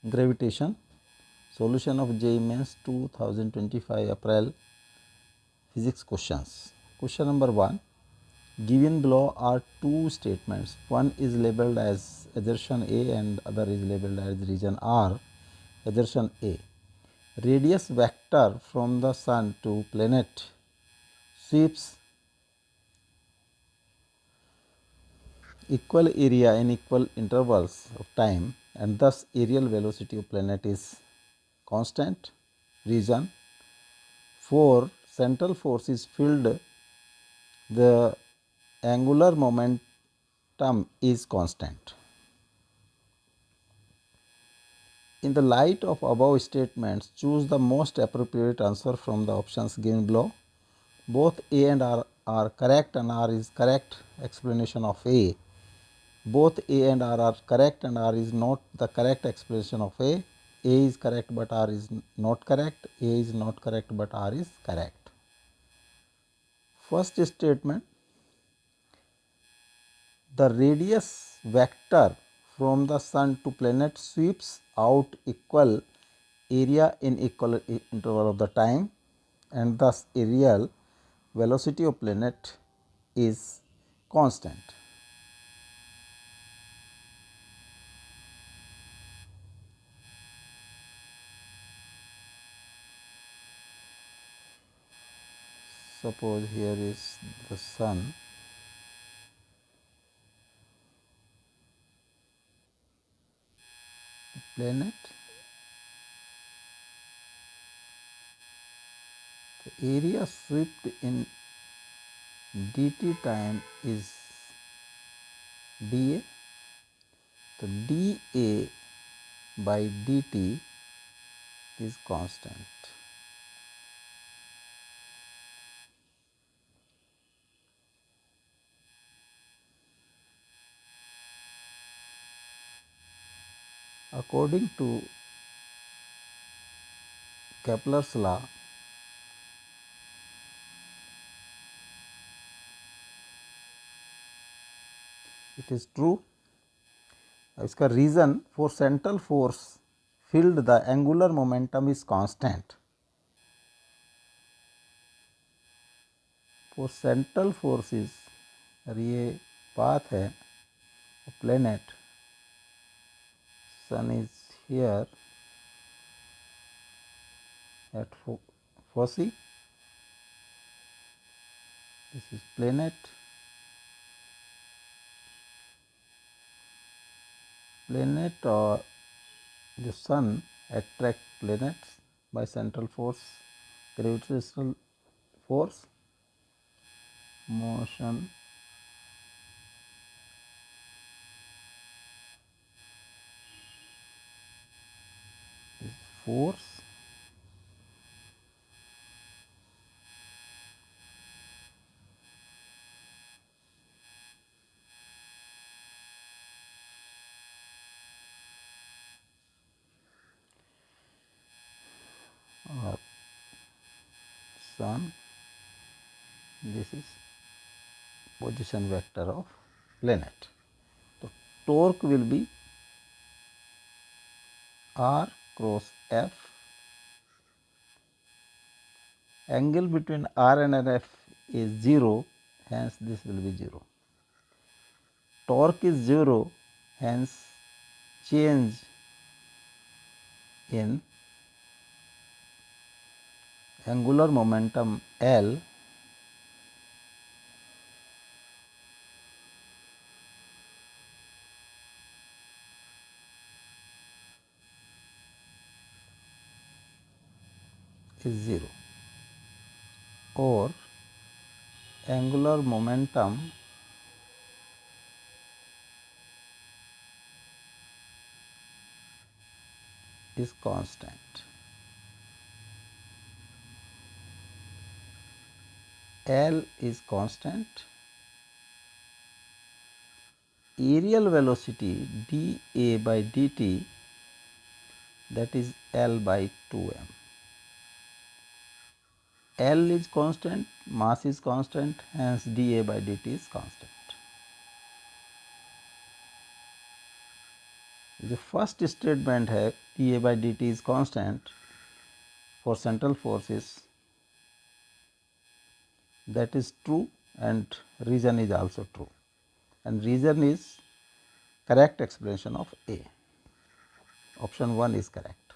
Gravitation. Solution of JEE Mains 2025 April physics questions. Question number 1. Given below are two statements. One is labeled as assertion A and other is labeled as region R. Assertion A. Radius vector from the sun to planet sweeps equal area in equal intervals of time, and thus aerial velocity of planet is constant. Reason. For central force is filled, the angular momentum is constant. In the light of above statements, choose the most appropriate answer from the options given below. Both A and R are correct and R is correct explanation of A. Both A and R are correct and R is not the correct explanation of A. A is correct but R is not correct. A is not correct but R is correct. First statement, the radius vector from the sun to planet sweeps out equal area in equal interval of the time, and thus aerial velocity of planet is constant. Suppose here is the sun, planet, the area swept in dt time is dA. So dA by dt is constant. According to Kepler's law, it is true. इसका reason, for central force field the angular momentum is constant. For central forces, और ये path है planet, sun is here at foci, this is planet, planet or the sun attract planets by central force, gravitational force, motion is force, or sun, this is position vector of planet. So torque will be R cross F. Angle between R and F is 0, hence this will be 0. Torque is 0, hence change in angular momentum L is 0, or angular momentum is constant. L is constant. Aerial velocity dA by dt, that is L by 2m. L is constant, mass is constant, hence dA by dt is constant. जो first statement है TA by dt is constant for central forces, that is true and reason is also true, and reason is correct explanation of A. Option 1 is correct.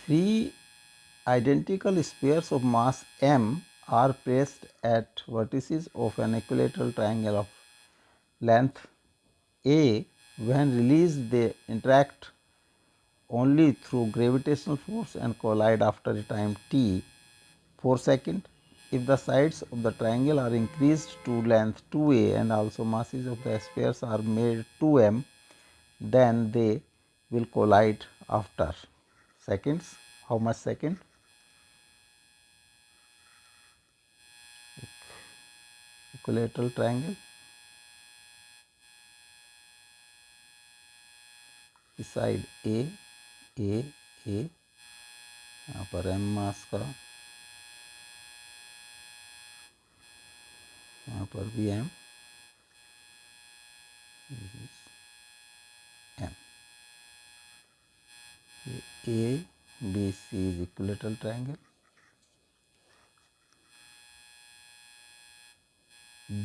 Three identical spheres of mass m are placed at vertices of an equilateral triangle of length A. When released, they interact only through gravitational force and collide after a time t 4 seconds. If the sides of the triangle are increased to length 2a and also masses of the spheres are made 2m, then they will collide after seconds. How much second? Equilateral triangle, side A यहाँ पर m मास का, यहाँ पर भी m, m. A B C is equilateral triangle.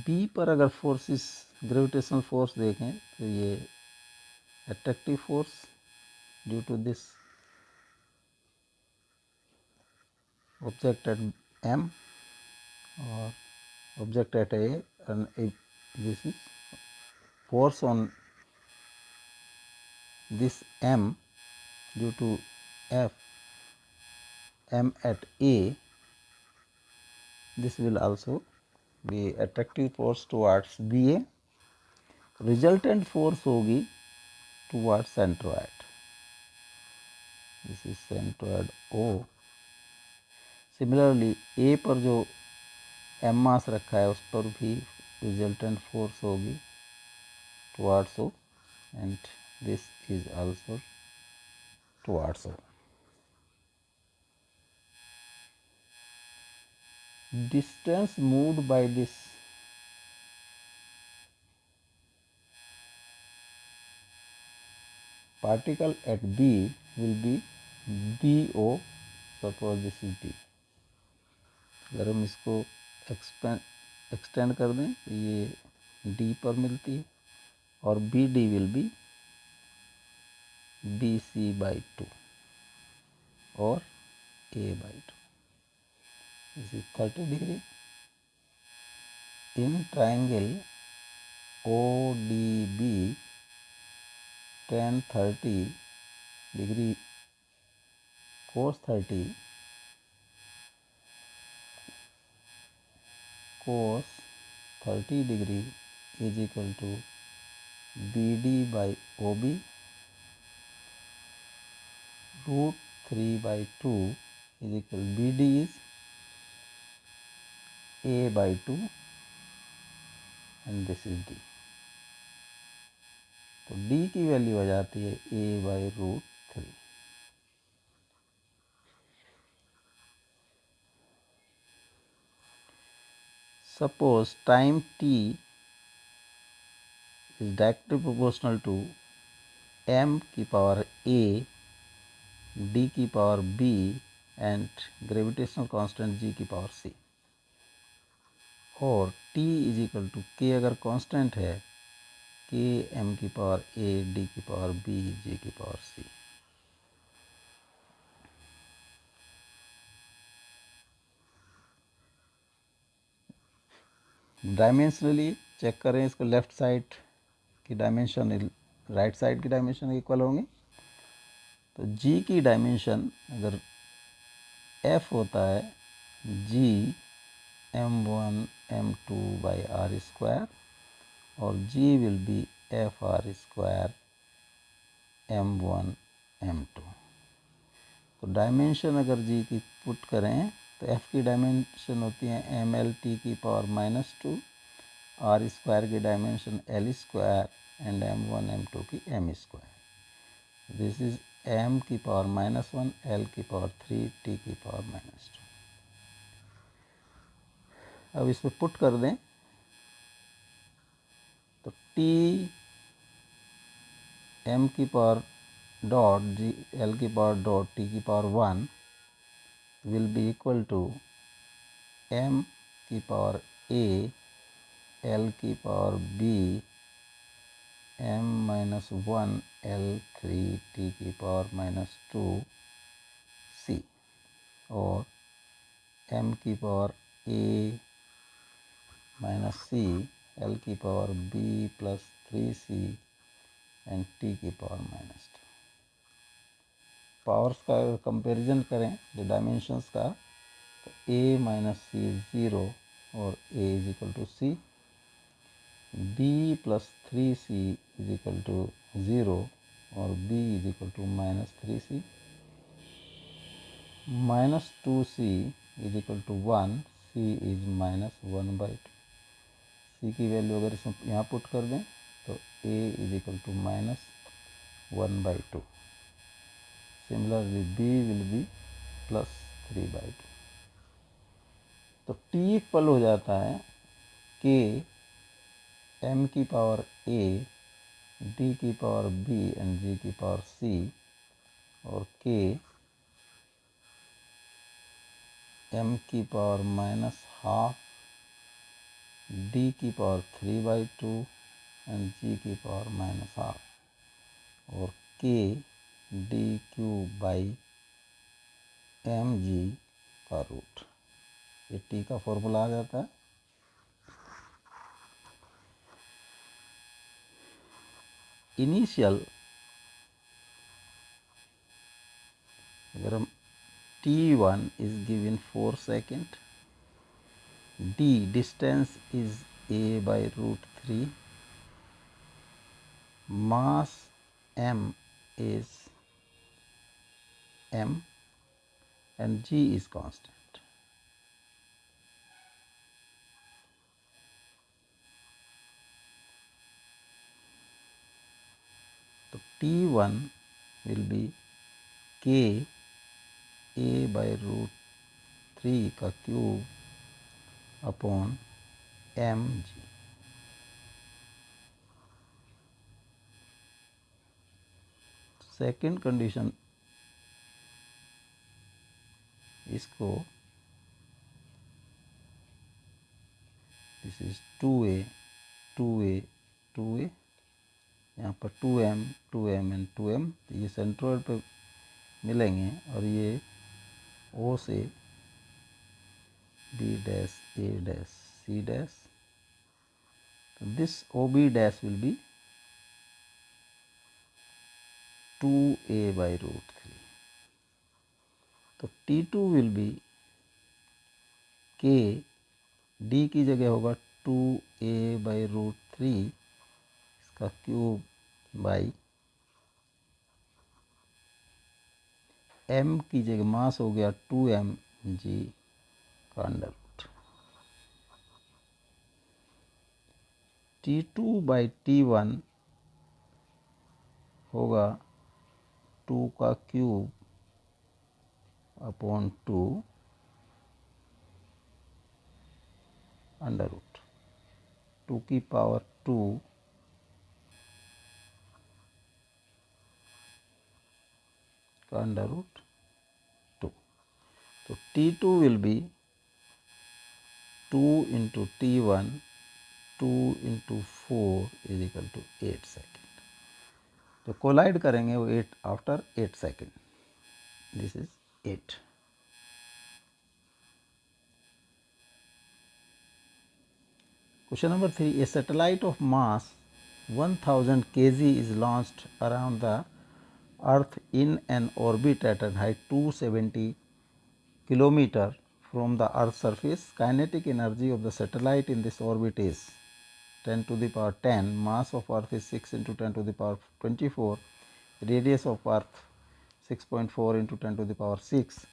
B पर अगर forces gravitational force देखें तो ये attractive force due to this object at M or object at A, and this is force on this M due to F M at A. This will also be attractive force towards BA. Resultant force होगी towards centroid. This is centroid O. Similarly A पर जो M मास रखा है उस पर भी resultant force होगी towards O, and this is also towards O. Distance moved by this particle at B will be BO. Suppose this is D. अगर हम इसको एक्सटेंड कर दें तो ये D पर मिलती है, और BD will be BC by 2 or A by 2. This is 30 degree. In triangle ODB, tan 30 degree cos 30 cos 30 degree is equal to BD by OB root 3 by 2 is equal to BD is A by 2 and this is D. तो D की value आ जाती है A by root 3. Suppose time t is directly proportional to m की power a, d की power b and gravitational constant g की power c, और t is equal to k अगर constant है k m की power a, d की power b, g की power c. Dimensionally check करें इसको, लेफ्ट साइड की डायमेंशन राइट साइड की डायमेंशन इक्वल होंगे. तो g की डायमेंशन अगर f होता है g m1 m2 by r square और g will be F R square m1 m2. तो डायमेंशन अगर g की पुट करें तो f की डायमेंशन होती है एम एल टी की पावर -2, आर स्क्वायर की dimension L square and m1 m2 की m square. This is m की पावर -1, l की पावर 3, t की पावर -2. अब इसमें पुट कर दें t m की पावर dot g l की पावर dot t की power 1 will be equal to m की पावर a l की power b m minus 1 l 3 t की पावर minus 2 c और m की power a minus c l की power b plus 3c and t की power minus 2। Powers का comparison करें जो डायमेंशंस का, तो a minus c is 0 और a is equal to c, b plus 3c is equal to 0 और b is equal to minus 3c, minus 2c is equal to 1, c is minus 1 by 2। c की value अगर इसमें यहाँ put कर दें तो a is equal to minus 1 by 2। Similarly b will be plus 3 by 2। तो t equal हो जाता है k m की पावर a d की पावर b एंड g की पावर c और k m की पावर माइनस हाफ d की पावर 3 by 2 एंड g की पावर माइनस हाफ और k d cube by M G का रूट। ये t का फॉर्मूला आ जाता है। इनिशियल अगर हम t1 is given 4 second, d distance is a by root 3, mass m is m and g is constant। तो t1 will be k a by root 3 का cube upon M G. Second condition इसको this is 2a 2a 2a, यहाँ पर 2m 2m and 2m, तो ये centroid पे मिलेंगे और ये O से B dash A dash C dash, तो this OB dash will be 2a by root 3। तो T2 will B K D की जगह होगा 2a by root 3 इसका क्यूब बाई m की जगह मास हो गया 2m g का under root. T2 by T1 होगा 2 का क्यूब अपॉन 2 अंडर रूट 2 की पावर 2 का अंडर रूट 2। तो T2 will be 2 into T1 2 into 4 is equal to 8 second. तो कोलाइड करेंगे वो 8 after 8 second, this is 8। Question number 3. A satellite of mass 1000 kg is launched around the Earth in an orbit at a height 270 km from the Earth's surface. Kinetic energy of the satellite in this orbit is 10 to the power 10. Mass of Earth is 6 into 10 to the power 24. Radius of Earth 6.4 into 10 to the power 6.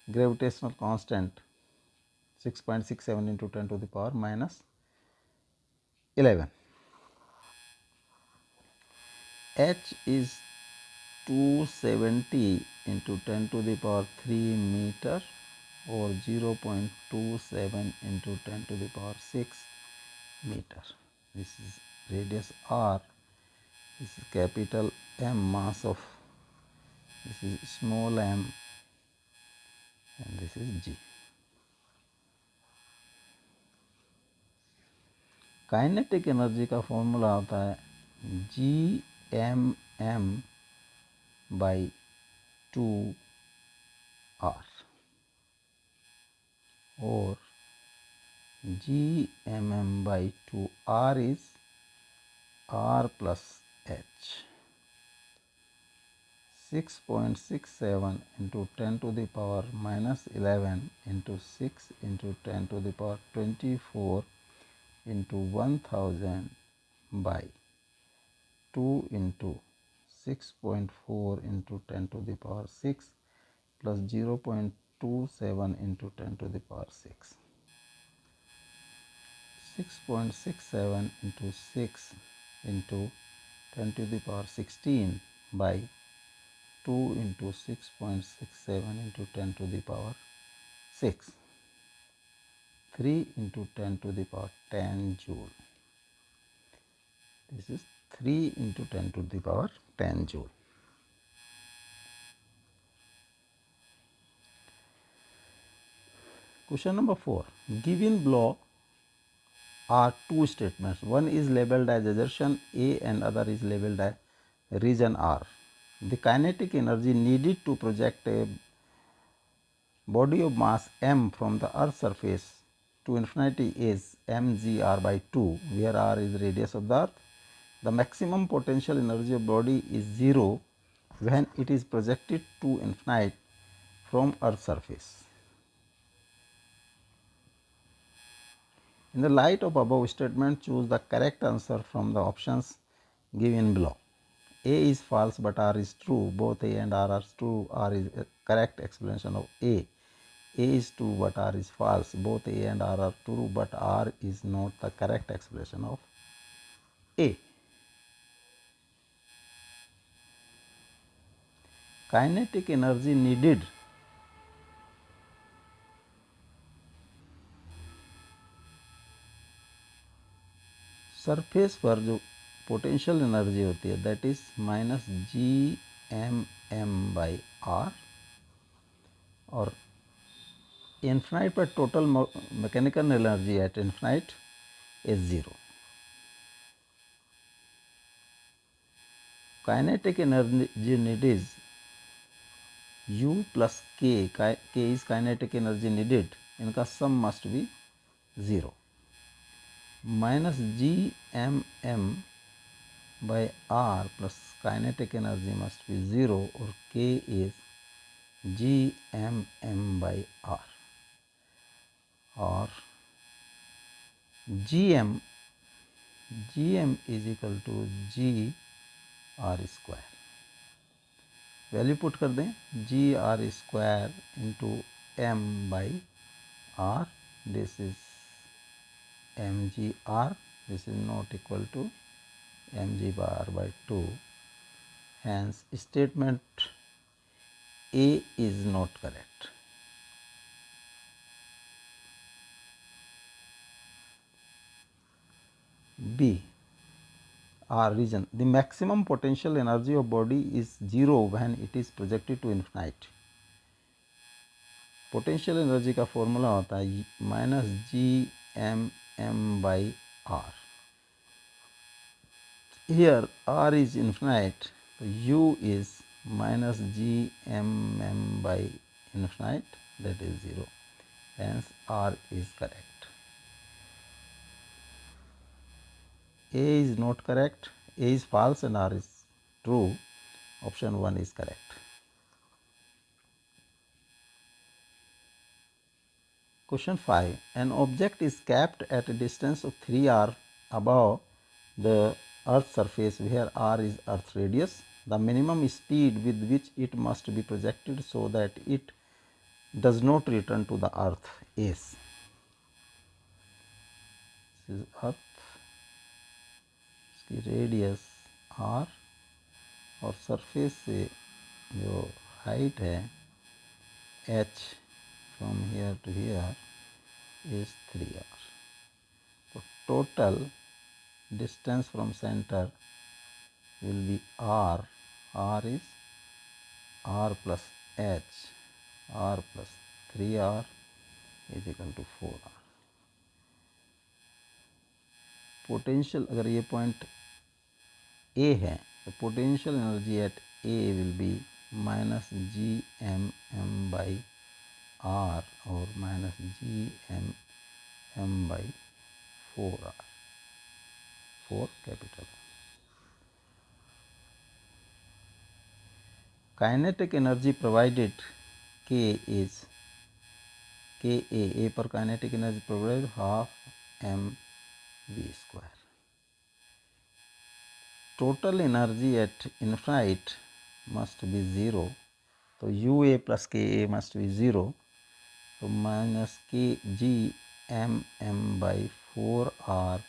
Gravitational constant 6.67 into 10 to the power minus 11. H is 270 into 10 to the power 3 meter or 0.27 into 10 to the power 6 meter. this is radius r, this is capital M, mass of, this is small m, and this is g. Kinetic energy का formula होता है G M M by 2r, और G M M by 2r is r plus h. 6.67 into 10 to the power minus 11 into 6 into 10 to the power 24 into 1000 by 2 into 6.4 into 10 to the power 6 plus 0.27 into 10 to the power 6. 6.67 into 6 into 10 to the power 16 by 2 into 6.67 into 10 to the power 6. 3 into 10 to the power 10 joule. This is 3 into 10 to the power 10 joule. Question number 4. Given below are two statements. One is labeled as assertion A and other is labeled as reason R. The kinetic energy needed to project a body of mass m from the earth's surface to infinity is mgr by 2, where r is radius of the earth. The maximum potential energy of body is 0 when it is projected to infinite from earth's surface. In the light of above statement, choose the correct answer from the options given below. A is false but R is true. Both A and R are true. R is a correct explanation of A. A is true but R is false. Both A and R are true but R is not the correct explanation of A. Kinetic energy needed surface पर जो potential energy होती है that is minus G M M by R, और infinite पर total mechanical energy at infinite is 0. Kinetic energy need is U plus K is kinetic energy needed, इनका sum must be 0. Minus G M M by R plus kinetic energy must be 0, or K is GMM by R, or GM is equal to G R square. Value put कर दें G R square into M by R. This is M G R. This is not equal to mg by r by 2. Hence statement A is not correct. B, R reason. The maximum potential energy of body is 0 when it is projected to infinite. Potential energy का formula होता है minus G M M by R. Here R is infinite, so U is minus GMM by infinite, that is 0. Hence R is correct. A is not correct. A is false and R is true. Option 1 is correct. Question 5. An object is kept at a distance of 3r above the Earth's surface, where r is Earth's radius. The minimum speed with which it must be projected so that it does not return to the Earth is. This is Earth, इसकी radius r, और surface से जो height है h from here to here is 3r. तो total distance from center will be r. R is r plus h. R plus 3r is equal to 4r. Potential अगर ये point A है तो potential energy at A will be minus G M M by R और minus G M M by 4r, 4 capital. Kinetic energy provided K is K A पर kinetic energy provided half M V square. Total energy at infinite must be zero, तो U A plus K A must be zero, तो minus K G M M by 4r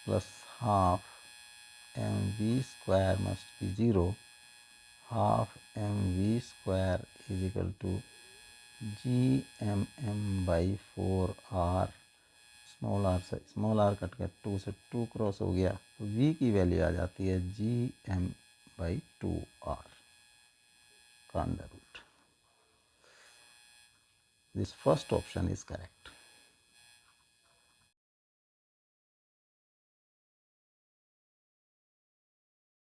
plus half M V square must be zero. Half M V square is equal to G M M by 4r. Small R cut गया, 2 से 2 cross हो गया, तो v की value आ जाती है G M by 2r का under root. This first option is correct.